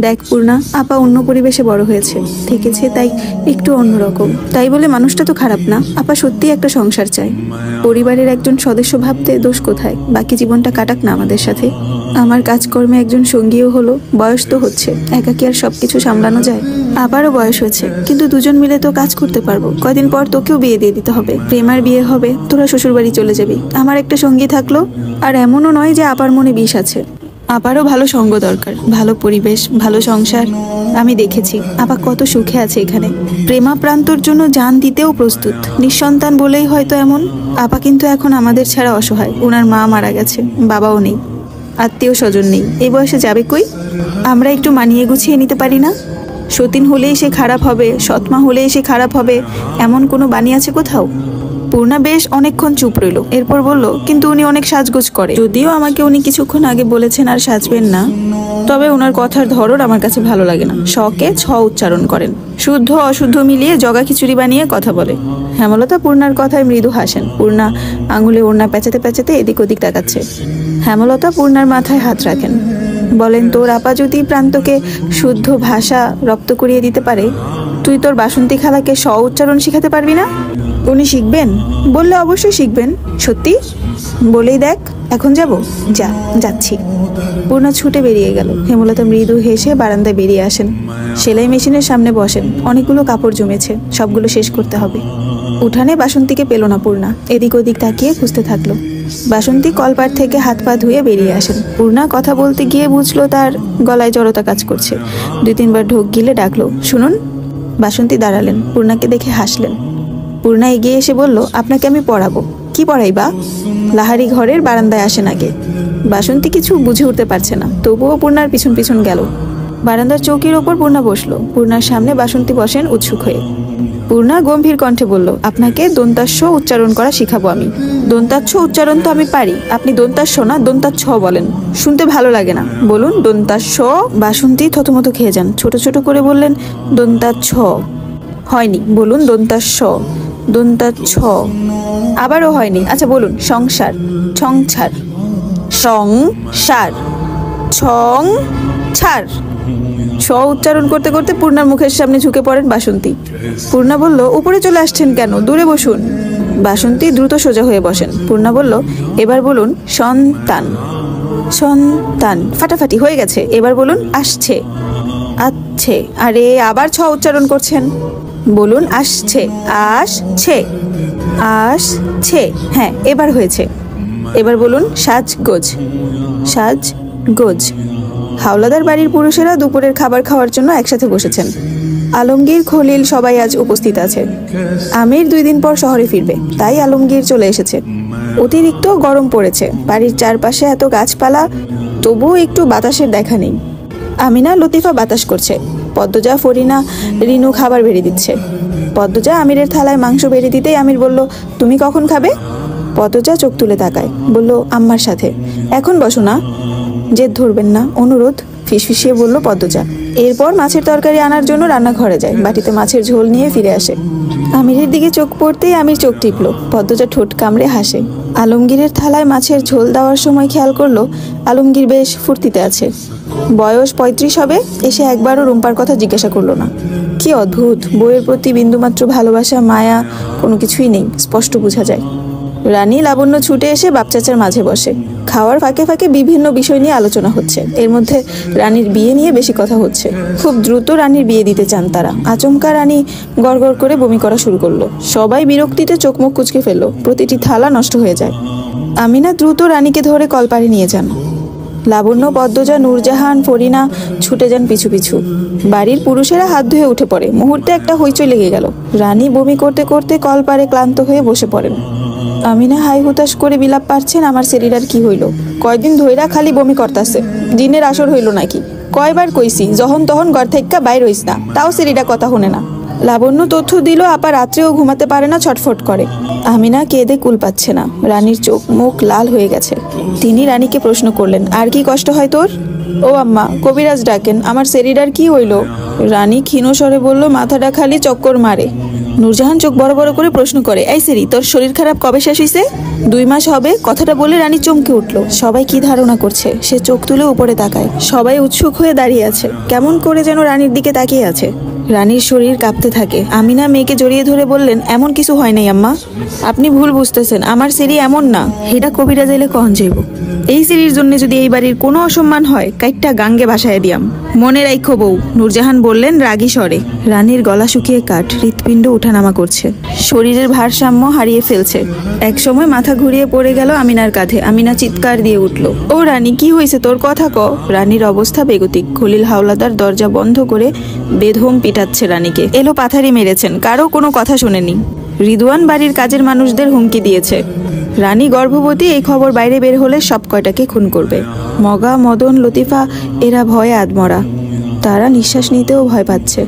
দেখ পূর্ণা, আপা অন্য পরিবেশে বড় হয়েছে, থেকেছে, তাই একটু অন্যরকম। তাই বলে মানুষটা তো খারাপ না। আপা সত্যিই একটা সংসার চায়, পরিবারের একজন সদস্য ভাবতে দোষ কোথায়? বাকি জীবনটা কাটাক না আমাদের সাথে। আমার কাজকর্মে একজন সঙ্গীও হলো, বয়স তো হচ্ছে, একা কি আর সবকিছু সামলানো যায়? আবারও বয়স হয়েছে, কিন্তু দুজন মিলে তো কাজ করতে পারবো। কয়দিন পর তোকেও বিয়ে দিয়ে দিতে হবে, প্রেমার বিয়ে হবে, তোরা শ্বশুরবাড়ি চলে যাবি, আমার একটা সঙ্গী থাকলো। আর এমনও নয় যে আপার মনে বিষ আছে, আপারও ভালো সঙ্গ দরকার, ভালো পরিবেশ, ভালো সংসার। আমি দেখেছি আপা কত সুখে আছে এখানে, প্রেমাপ্রান্তর জন্য জান দিতেও প্রস্তুত। নিঃসন্তান বলেই হয়তো এমন। আপা কিন্তু এখন আমাদের ছাড়া অসহায়, ওনার মা মারা গেছে, বাবাও নেই, আত্মীয় স্বজন নেই। এই বয়সে যাবে কই? আমরা একটু মানিয়ে গুছিয়ে নিতে পারি না? সতীন হলেই সে খারাপ হবে, সৎমা হলেই সে খারাপ হবে, এমন কোনো বাণী আছে কোথাও? পূর্ণা বেশ অনেকক্ষণ চুপ রইল, এরপর বলল, কিন্তু উনি অনেক সাজগোজ করে। যদিও আমাকে উনি কিছুক্ষণ আগে বলেছেন আর সাজবেন না, তবে ওনার কথার ধরন আমার কাছে ভালো লাগে না। শকে ছ উচ্চারণ করেন, শুদ্ধ অশুদ্ধ মিলিয়ে জগা খিচুড়ি বানিয়ে কথা বলে। হেমলতা পূর্ণার কথায় মৃদু হাসেন। পূর্ণা আঙুলে ওড়না পেঁচাতে পেঁচাতে এদিক ওদিক তাকাচ্ছে। হেমলতা পূর্ণার মাথায় হাত রাখেন, বলেন, তোর আপা যদি প্রান্তকে শুদ্ধ ভাষা রপ্ত করিয়ে দিতে পারে, তুই তোর বাসন্তী খালাকে স উচ্চারণ শিখাতে পারবি না? উনি শিখবেন বললে অবশ্যই শিখবেন। সত্যি? বলেই দেখ। এখন যাব? যাচ্ছি। পূর্ণা ছুটে বেরিয়ে গেল। হেমলতা মৃদু হেসে বারান্দায় বেরিয়ে আসেন, সেলাই মেশিনের সামনে বসেন। অনেকগুলো কাপড় জমেছে, সবগুলো শেষ করতে হবে। উঠানে বাসন্তীকে পেল না পূর্ণা, এদিক ওদিক তাকিয়ে খুঁজতে থাকলো। বাসন্তী কলপার থেকে হাত পা ধুয়ে বেরিয়ে আসেন। পূর্ণা কথা বলতে গিয়ে বুঝলো তার গলায় জড়তা কাজ করছে। 2-3 বার ঢোক গিলে ডাকলো, শুনুন। বাসন্তী দাঁড়ালেন, পূর্ণাকে দেখে হাসলেন। পূর্ণা এগিয়ে এসে বলল, আপনাকে আমি পড়াবো। কি পড়াইবা? লাহারি ঘরের বারান্দায় আসেন আগে। বাসন্তী কিছু বুঝে উঠতে পারছে না, তবুও পূর্ণার পিছন পিছন গেল। বারান্দার চৌকির ওপর পূর্ণা বসলো। পূর্ণার সামনে বাসন্তী বসেন উৎসুক হয়ে। পূর্ণা গম্ভীর কণ্ঠে বলল, আপনাকে দন্তাস্ব উচ্চারণ করা শিখাবো আমি। দন্তাচ্ছ উচ্চারণ তো আমি পারি, আপনি দন্তাস্ব না দন্তাচ্ছ বলেন, শুনতে ভালো লাগে না। বলুন দন্তাস্ব। বাসন্তী থতমত খেয়ে যান, ছোট ছোট করে বললেন, দন্তাচ্ছ। হয়নি, বলুন দন্তাস্ব। দন্তাচ্ছ। আবারও হয়নি। আচ্ছা বলুন, সংসার। সংসার। সংসার। ছাড়। ছ উচ্চারণ করতে করতে পূর্ণার মুখের সামনে ঝুঁকে পড়েন বাসন্তী। পূর্ণা বলল, উপরে চলে আসছেন কেন, দূরে বসুন। বাসন্তী দ্রুত সোজা হয়ে বসেন। পূর্ণা বলল, এবার বলুন সন্তান। সন্তান। ফাটাফাটি হয়ে গেছে। এবার বলুন আসছে। আচ্ছে। আরে আবার ছ উচ্চারণ করছেন, বলুন আসছে। আসছে। আসছে। হ্যাঁ এবার হয়েছে। এবার বলুন সাজগোজ। সাজগোজ। হাওলাদার বাড়ির পুরুষেরা দুপুরের খাবার খাওয়ার জন্য একসাথে বসেছেন। আলমগীর, খলিল সবাই আজ উপস্থিত আছে। আমির 2 দিন পর শহরে ফিরবে, তাই আলমগীর চলে এসেছে। অতিরিক্ত গরম পড়েছে, বাড়ির চারপাশে এত গাছপালা, তবুও একটু বাতাসের দেখা নেই। আমিনা লতিফা বাতাস করছে, পদ্মজা ফরিনা রিনু খাবার বেড়ে দিচ্ছে। পদ্মজা আমিরের থালায় মাংস বেড়ে দিতেই আমির বলল, তুমি কখন খাবে? পদ্মজা চোখ তুলে তাকায়, বলল, আম্মার সাথে। এখন বসো না। জেদ ধরবেন না, অনুরোধ, ফিসফিসিয়ে বলল পদ্মজা। এরপর মাছের তরকারি আনার জন্য রান্নাঘরে যায়, বাটিতে মাছের ঝোল নিয়ে ফিরে আসে। আমিরের দিকে চোখ পড়তেই আমির চোখ টিপল। পদ্মজা ঠোঁট কামড়ে হাসে। আলমগীরের থালায় মাছের ঝোল দেওয়ার সময় খেয়াল করলো আলমগীর বেশ ফুর্তিতে আছে। বয়স 35 হবে। এসে একবারও রুম্পার কথা জিজ্ঞাসা করলো না। কি অদ্ভুত, বইয়ের প্রতি বিন্দুমাত্র ভালোবাসা, মায়া কোনো কিছুই নেই, স্পষ্ট বোঝা যায়। রানী লাবণ্য ছুটে এসে বাপচাচার মাঝে বসে। খাওয়ার ফাঁকে ফাঁকে বিভিন্ন বিষয় নিয়ে আলোচনা হচ্ছে। এর মধ্যে রানীর বিয়ে নিয়ে বেশি কথা হচ্ছে। খুব দ্রুত রানীর বিয়ে দিতে চান তারা। আচমকা রানী গড়গড় করে বমি করা শুরু করলো। সবাই বিরক্তিতে চোখ মুখ কুঁচকে ফেললো, প্রতিটি থালা নষ্ট হয়ে যায়। আমিনা দ্রুত রানীকে ধরে কলপারে নিয়ে যান। লাবণ্য, পদ্মজা, নূরজাহান, ফরিনা ছুটে যান পিছু পিছু। বাড়ির পুরুষেরা হাত ধুয়ে উঠে পড়ে। মুহূর্তে একটা হইচই লেগে গেল। রানী বমি করতে করতে কলপারে ক্লান্ত হয়ে বসে পড়েন। আমিনা হাই হুতাশ করে বিলাপ পারছেন, আমার শরীরের কি হইল, কয়দিন ধইরা খালি বমি করতাছে, দিনের আসর হইল নাকি? কয়বার কইছি যখন তখন ঘর থেকে বাইর হইস না, তাও শরীরটা কথা শুনে না। লাবণ্য তথ্য দিল, আপা রাত্রেও ঘুমাতে পারে না, ছটফট করে। আমিনা কেঁদে কুল পাচ্ছে না। রানীর চোখ মুখ লাল হয়ে গেছে। তিনি রানীকে প্রশ্ন করলেন, আর কি কষ্ট হয় তোর? ও আম্মা, কবিরাজ ডাকেন, আমার শরীরের কি হইল? রানী ক্ষীণ স্বরে বলল, মাথাটা খালি চক্কর মারে। নূরজাহান চোখ বড় বড় করে প্রশ্ন করে, এই সেরি, তোর শরীর খারাপ কবে শেষ হইছে? 2 মাস হবে। কথাটা বলে রানী চমকে উঠলো। সবাই কি ধারণা করছে? সে চোখ তুলে উপরে তাকায়। সবাই উৎসুক হয়ে দাঁড়িয়ে আছে, কেমন করে যেন রানীর দিকে তাকিয়ে আছে। রানীর শরীর কাঁপতে থাকে। আমিনা মেয়েকে জড়িয়ে ধরে বললেন, এমন কিছু হয় নাই আম্মা, আপনি ভুল বুঝতেছেন, আমার সেরি এমন না। এটা কবিরা যাইলে কখন যাইব। এই সিরির জন্য যদি এই বাড়ির কোনো অসম্মান হয়, কাইটটা গাঙ্গে ভাসায় দিয়াম। মনে রাখো বউ, নূরজাহান বললেন রাগী স্বরে। রানীর গলা শুকিয়ে কাঠ, হৃৎপিণ্ড ওঠানামা করছে, শরীরের ভারসাম্য হারিয়ে ফেলছে। একসময় মাথা ঘুরিয়ে পড়ে গেল আমিনার কাঁধে। আমিনা চিৎকার দিয়ে উঠল, ও রানী, কি হয়েছে তোর? কথা ক। রানীর অবস্থা বেগতিক। খলিল হাওলাদার দরজা বন্ধ করে বেধম পিটাচ্ছে রানীকে। এলো পাথারি মেরেছেন, কারো কোনো কথা শোনেনি। রিদওয়ান বাড়ির কাজের মানুষদের হুমকি দিয়েছে, রানী গর্ভবতী, এই খবর বাইরে বের হলে সব কয়টাকে খুন করবে। মগা, মদন, লতিফা এরা ভয়ে আদমরা। তারা নিঃশ্বাস নিতেও ভয় পাচ্ছে।